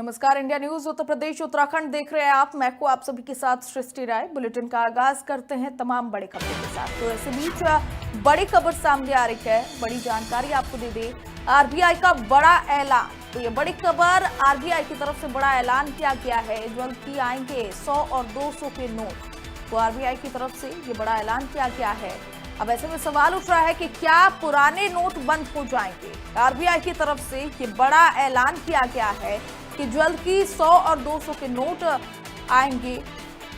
नमस्कार। India news Uttar Pradesh Uttarakhand देख रहे हैं आप। मैं को आप सभी के साथ सृष्टि राय। बुलेटिन का आगाज करते हैं तमाम बड़ी खबरों के साथ। तो ऐसे बीच बड़ी खबर सामने आ रही है, बड़ी जानकारी आपको दे दे। आरबीआई का बड़ा ऐलान। तो ये बड़ी खबर, आरबीआई की तरफ से बड़ा ऐलान किया गया है। जल्द ही आएंगे 100 और 200 के नोट। तो आरबीआई की तरफ से ये बड़ा ऐलान किया गया है। अब ऐसे में सवाल उठ रहा है कि क्या पुराने नोट बंद हो जाएंगे। आरबीआई की तरफ से ये बड़ा ऐलान किया गया है कि जल्द ही 100 और 200 के नोट आएंगे।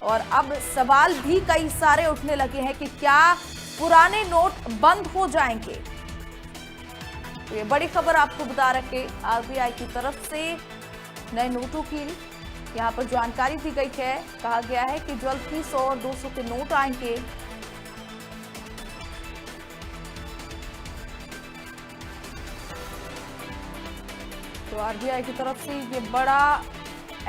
और अब सवाल भी कई सारे उठने लगे हैं कि क्या पुराने नोट बंद हो जाएंगे। तो ये बड़ी खबर आपको बता रखे, आरबीआई की तरफ से नए नोटों की यहां पर जानकारी दी गई है। कहा गया है कि जल्द ही 100 और 200 के नोट आएंगे। तो आरबीआई की तरफ से ये बड़ा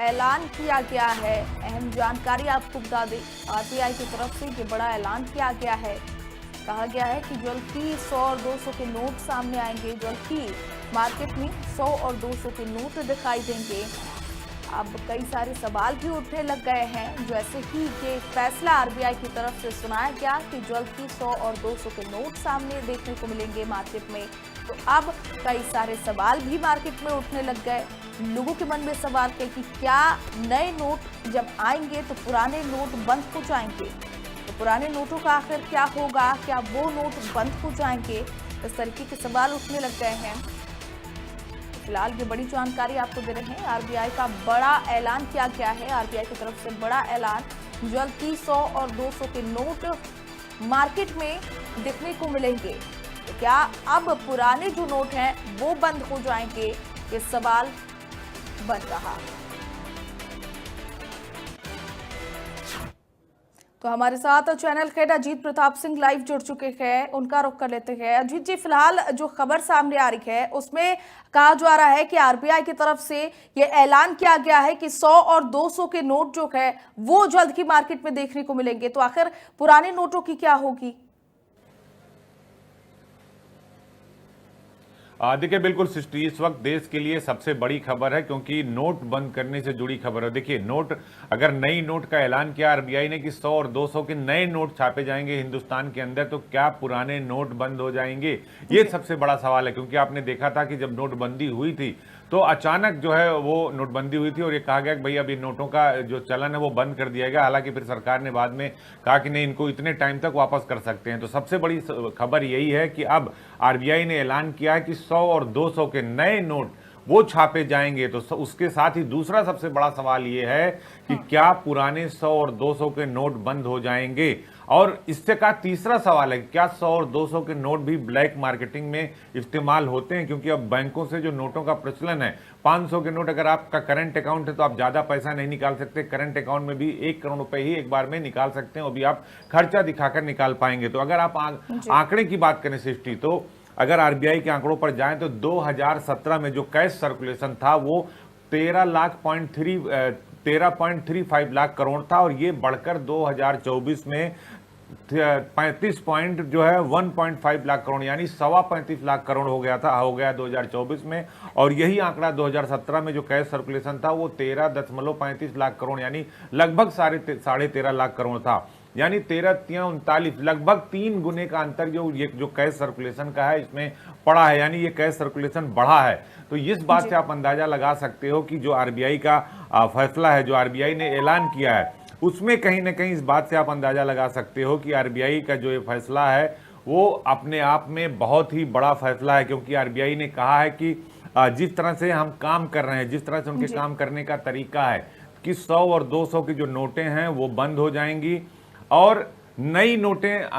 ऐलान किया गया है। अहम जानकारी आपको बता दें, आरबीआई की तरफ से ये बड़ा ऐलान किया गया है। कहा गया है कि जल्द ही 100 और 200 के नोट सामने आएंगे। जल्द ही मार्केट में 100 और 200 के नोट दिखाई देंगे। अब कई सारे सवाल भी उठने लग गए हैं। जैसे ही ये फैसला आरबीआई की तरफ से सुनाया गया कि जल्द ही 100 और 200 के नोट सामने देखने को मिलेंगे मार्केट में, तो अब कई सारे सवाल भी मार्केट में उठने लग गए। लोगों के मन में सवाल थे कि क्या नए नोट जब आएंगे तो पुराने नोट बंद हो जाएंगे। तो पुराने नोटों का आखिर क्या होगा, क्या वो नोट बंद हो जाएंगे, इस तरीके के सवाल उठने लग गए हैं। फिलहाल ये बड़ी जानकारी आपको दे रहे हैं। आरबीआई का बड़ा ऐलान किया गया है। आरबीआई की तरफ से बड़ा ऐलान, जल्द ही 100 और 200 के नोट मार्केट में देखने को मिलेंगे। तो क्या अब पुराने जो नोट हैं वो बंद हो जाएंगे, ये सवाल बन रहा। तो हमारे साथ channel head Ajit Pratap Singh live जुड़ चुके हैं, उनका रुख कर लेते हैं। अजीत जी, फिलहाल जो खबर सामने आ रही है उसमें कहा जा रहा है कि आरबीआई की तरफ से ये ऐलान किया गया है कि 100 और 200 के नोट जो है वो जल्द ही मार्केट में देखने को मिलेंगे। तो आखिर पुराने नोटों की क्या होगी? देखिए, बिल्कुल सृष्टि, इस वक्त देश के लिए सबसे बड़ी खबर है क्योंकि नोट बंद करने से जुड़ी खबर है। देखिए, नोट, अगर नई नोट का ऐलान किया आरबीआई ने कि 100 और 200 के नए नोट छापे जाएंगे हिंदुस्तान के अंदर, तो क्या पुराने नोट बंद हो जाएंगे? ये सबसे बड़ा सवाल है क्योंकि आपने देखा था कि जब नोटबंदी हुई थी तो अचानक जो है वो नोटबंदी हुई थी और ये कहा गया कि भाई अब इन नोटों का जो चलन है वो बंद कर दिया गया। हालांकि फिर सरकार ने बाद में कहा कि नहीं, इनको इतने टाइम तक वापस कर सकते हैं। तो सबसे बड़ी खबर यही है कि अब आरबीआई ने ऐलान किया है कि 100 और 200 के नए नोट वो छापे जाएंगे। तो उसके साथ ही दूसरा सबसे बड़ा सवाल ये है कि क्या पुराने 100 और 200 के नोट बंद हो जाएंगे। और इससे का तीसरा सवाल है कि क्या 100 और 200 के नोट भी ब्लैक मार्केटिंग में इस्तेमाल होते हैं, क्योंकि अब बैंकों से जो नोटों का प्रचलन है, 500 के नोट अगर आपका करंट अकाउंट है तो आप ज्यादा पैसा नहीं निकाल सकते। करंट अकाउंट में भी 1 करोड़ रुपए ही एक बार में निकाल सकते हैं, वो भी आप खर्चा दिखाकर निकाल पाएंगे। तो अगर आप आंकड़े की बात करें सृष्टि, तो अगर आरबीआई के आंकड़ों पर जाएं तो 2017 में जो कैश सर्कुलेशन था वो 13.35 लाख करोड़ था और ये बढ़कर 2024 में 35 पॉइंट जो है 1.5 लाख करोड़, यानी 35 लाख करोड़ हो गया 2024 में। और यही आंकड़ा 2017 में जो कैश सर्कुलेशन था वो 13.35 लाख करोड़, यानी लगभग 13.5 लाख करोड़ था। यानी 13-39, लगभग 3 गुने का अंतर जो कैश सर्कुलेशन का है इसमें पड़ा है, यानी ये कैश सर्कुलेशन बढ़ा है। तो इस बात से आप अंदाजा लगा सकते हो कि जो आरबीआई का फैसला है, जो आरबीआई ने ऐलान किया है, उसमें कहीं ना कहीं इस बात से आप अंदाजा लगा सकते हो कि आरबीआई का जो ये फैसला है वो अपने आप में बहुत ही बड़ा फैसला है। क्योंकि आरबीआई ने कहा है कि जिस तरह से हम काम कर रहे हैं, जिस तरह से उनके काम करने का तरीका है कि 100 और 200 की जो नोटें हैं वो बंद हो जाएंगी और नई नोटें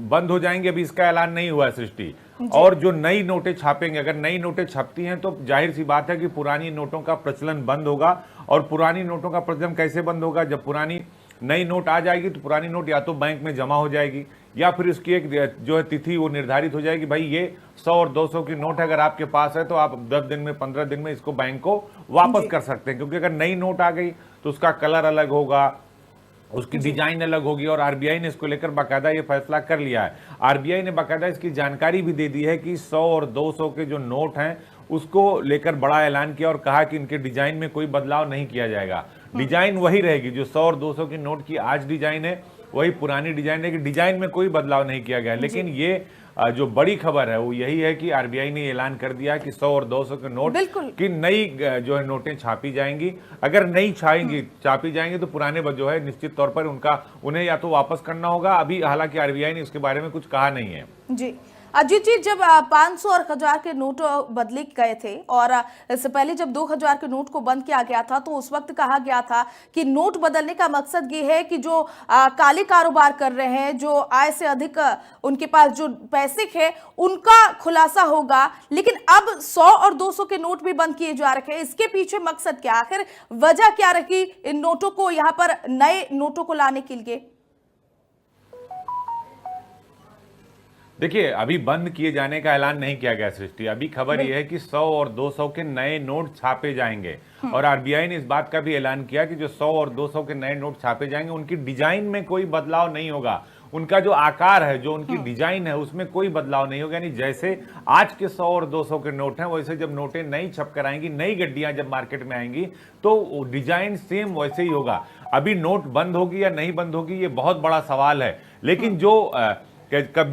बंद हो जाएंगी। अभी इसका ऐलान नहीं हुआ है सृष्टि। और जो नई नोटें छापेंगे, अगर नई नोटें छपती हैं तो जाहिर सी बात है कि पुरानी नोटों का प्रचलन बंद होगा। और पुरानी नोटों का प्रचलन कैसे बंद होगा? जब पुरानी नई नोट आ जाएगी तो पुरानी नोट या तो बैंक में जमा हो जाएगी या फिर उसकी एक जो है तिथि वो निर्धारित हो जाएगी। भाई ये 100 और 200 की नोट अगर आपके पास है तो आप 10 दिन में, 15 दिन में इसको बैंक को वापस कर सकते हैं। क्योंकि अगर नई नोट आ गई तो उसका कलर अलग होगा, उसकी डिजाइन अलग होगी और आरबीआई ने इसको लेकर बाकायदा ये फैसला कर लिया है। आरबीआई ने बाकायदा इसकी जानकारी भी दे दी है कि 100 और 200 के जो नोट हैं उसको लेकर बड़ा ऐलान किया और कहा कि इनके डिजाइन में कोई बदलाव नहीं किया जाएगा। डिजाइन वही रहेगी, जो 100 और 200 की नोट की आज डिजाइन है वही पुरानी डिजाइन है, कि डिजाइन में कोई बदलाव नहीं किया गया। लेकिन ये जो बड़ी खबर है वो यही है कि आरबीआई ने ऐलान कर दिया कि 100 और 200 के नोट की नई जो है नोटें छापी जाएंगी। अगर नहीं छापी जाएंगी तो पुराने जो है निश्चित तौर पर उन्हें या तो वापस करना होगा। अभी हालांकि आरबीआई ने इसके बारे में कुछ कहा नहीं है। जी अजीत जी, जब 500 और 1000 के नोट बदले गए थे और इससे पहले जब 2000 के नोट को बंद किया गया था तो उस वक्त कहा गया था कि नोट बदलने का मकसद ये है कि जो काले कारोबार कर रहे हैं, जो आय से अधिक उनके पास जो पैसे है उनका खुलासा होगा। लेकिन अब 100 और 200 के नोट भी बंद किए जा रखे हैं, इसके पीछे मकसद क्या, आखिर वजह क्या रही इन नोटों को यहाँ पर नए नोटों को लाने के लिए? देखिए, अभी बंद किए जाने का ऐलान नहीं किया गया सृष्टि। अभी खबर यह है कि 100 और 200 के नए नोट छापे जाएंगे और आरबीआई ने इस बात का भी ऐलान किया कि जो 100 और 200 के नए नोट छापे जाएंगे उनकी डिजाइन में कोई बदलाव नहीं होगा। उनका जो आकार है, जो उनकी डिजाइन है, उसमें कोई बदलाव नहीं होगा। यानी जैसे आज के 100 और 200 के नोट हैं, वैसे जब नोटें नई छप कर आएंगी, नई गड्डियां जब मार्केट में आएंगी तो डिजाइन सेम वैसे ही होगा। अभी नोट बंद होगी या नहीं बंद होगी ये बहुत बड़ा सवाल है। लेकिन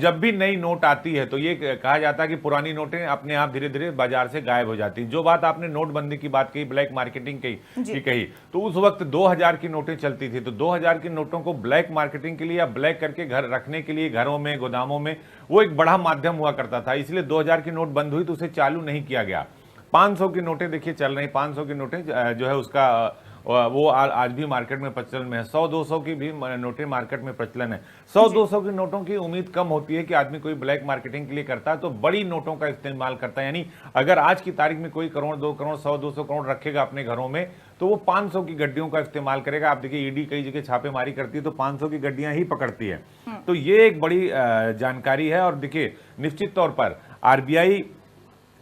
जब भी नई नोट आती है तो ये कहा जाता है कि पुरानी नोटें अपने आप धीरे धीरे बाजार से गायब हो जाती हैं। जो बात आपने नोटबंदी की बात कही, ब्लैक मार्केटिंग की कही, तो उस वक्त 2000 की नोटें चलती थी। तो 2000 की नोटों को ब्लैक मार्केटिंग के लिए या ब्लैक करके घर रखने के लिए घरों में, गोदामों में, वो एक बड़ा माध्यम हुआ करता था। इसलिए 2000 की नोट बंद हुई तो उसे चालू नहीं किया गया। 500 की नोटें देखिए चल रही, 500 की नोटें जो है उसका वो आज भी मार्केट में प्रचलन में है। 100-200 की भी नोटें मार्केट में प्रचलन है। 100-200 की नोटों की उम्मीद कम होती है कि आदमी कोई ब्लैक मार्केटिंग के लिए करता है तो बड़ी नोटों का इस्तेमाल करता है। यानी अगर आज की तारीख में कोई करोड़, 2 करोड़, 100-200 करोड़ रखेगा अपने घरों में तो वो 500 की गड्डियों का इस्तेमाल करेगा। आप देखिए ईडी कई जगह छापेमारी करती है तो 500 की गड्डियां ही पकड़ती है। तो ये एक बड़ी जानकारी है। और देखिए निश्चित तौर पर आरबीआई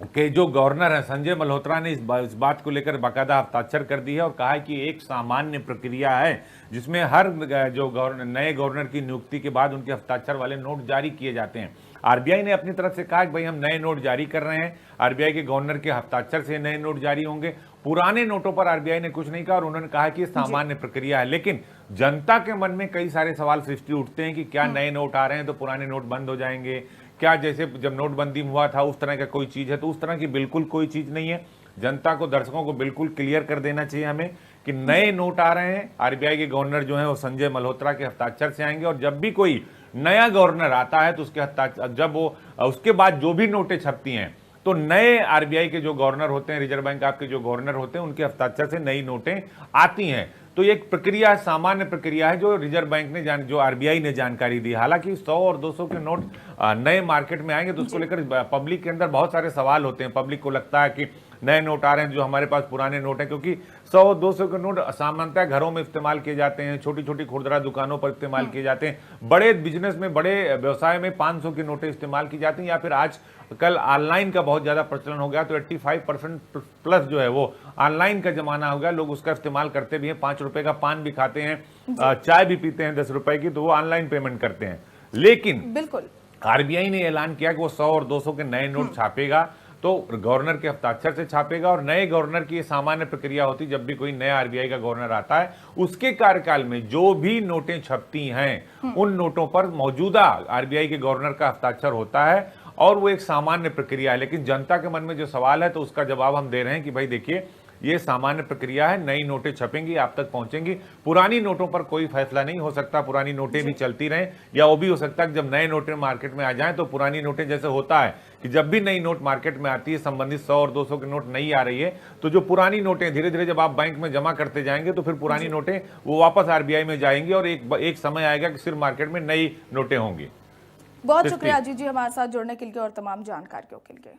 के जो गवर्नर हैं संजय मल्होत्रा ने इस बात को लेकर बाकायदा हस्ताक्षर कर दी है और कहा है कि एक सामान्य प्रक्रिया है जिसमें हर जो नए गवर्नर की नियुक्ति के बाद उनके हस्ताक्षर वाले नोट जारी किए जाते हैं। आरबीआई ने अपनी तरफ से कहा कि भाई हम नए नोट जारी कर रहे हैं, आरबीआई के गवर्नर के हस्ताक्षर से नए नोट जारी होंगे। पुराने नोटों पर आरबीआई ने कुछ नहीं कहा और उन्होंने कहा कि ये सामान्य प्रक्रिया है। लेकिन जनता के मन में कई सारे सवाल सृष्टि उठते हैं कि क्या नए नोट आ रहे हैं तो पुराने नोट बंद हो जाएंगे, क्या जैसे जब नोटबंदी हुआ था उस तरह का कोई चीज है? तो उस तरह की बिल्कुल कोई चीज नहीं है। जनता को, दर्शकों को बिल्कुल क्लियर कर देना चाहिए हमें कि नए नोट आ रहे हैं। आरबीआई के गवर्नर जो है वो संजय मल्होत्रा के हस्ताक्षर से आएंगे और जब भी कोई नया गवर्नर आता है तो उसके हस्ताक्षर, जब वो उसके बाद जो भी नोटें छपती हैं तो नए आरबीआई के जो गवर्नर होते हैं, रिजर्व बैंक आपके जो गवर्नर होते हैं, उनके हस्ताक्षर से नई नोटें आती हैं। तो ये एक प्रक्रिया, सामान्य प्रक्रिया है जो रिजर्व बैंक ने जो आरबीआई ने जानकारी दी। हालांकि 100 और 200 के नोट नए मार्केट में आएंगे तो उसको लेकर पब्लिक के अंदर बहुत सारे सवाल होते हैं। पब्लिक को लगता है कि नए नोट आ रहे हैं जो हमारे पास पुराने नोट हैं, क्योंकि 100-200 के नोट सामान्यतः घरों में इस्तेमाल किए जाते हैं, छोटी छोटी खुदरा दुकानों पर इस्तेमाल किए जाते हैं। बड़े बिजनेस में, बड़े व्यवसाय में 500 की नोटें इस्तेमाल की जाती हैं, या फिर आज कल ऑनलाइन का बहुत ज्यादा प्रचलन हो गया तो 85% प्लस जो है वो ऑनलाइन का जमाना हो गया। लोग उसका इस्तेमाल करते भी हैं, 5 रुपए का पान भी खाते हैं, चाय भी पीते हैं 10 रुपए की, तो वो ऑनलाइन पेमेंट करते हैं। लेकिन बिल्कुल आरबीआई ने ऐलान किया कि वो 100 और 200 के नए नोट छापेगा तो गवर्नर के हस्ताक्षर से छापेगा। और नए गवर्नर की ये सामान्य प्रक्रिया होती, जब भी कोई नया आरबीआई का गवर्नर आता है उसके कार्यकाल में जो भी नोटें छपती हैं उन नोटों पर मौजूदा आरबीआई के गवर्नर का हस्ताक्षर होता है और वो एक सामान्य प्रक्रिया है। लेकिन जनता के मन में जो सवाल है तो उसका जवाब हम दे रहे हैं कि भाई देखिए ये सामान्य प्रक्रिया है, नई नोटें छपेंगी, आप तक पहुंचेंगी। पुरानी नोटों पर कोई फैसला नहीं हो सकता, पुरानी नोटें भी चलती रहें, या वो भी हो सकता है कि जब नए नोटें मार्केट में आ जाएं तो पुरानी नोटें, जैसे होता है कि जब भी नई नोट मार्केट में आती है, संबंधित 100 और 200 की नोट नहीं आ रही है तो जो पुरानी नोटें धीरे धीरे जब आप बैंक में जमा करते जाएंगे तो फिर पुरानी नोटें वो वापस आरबीआई में जाएंगी और एक समय आएगा कि सिर्फ मार्केट में नई नोटें होंगी। बहुत शुक्रिया अजीत जी हमारे साथ जुड़ने के लिए और तमाम जानकारियों के लिए।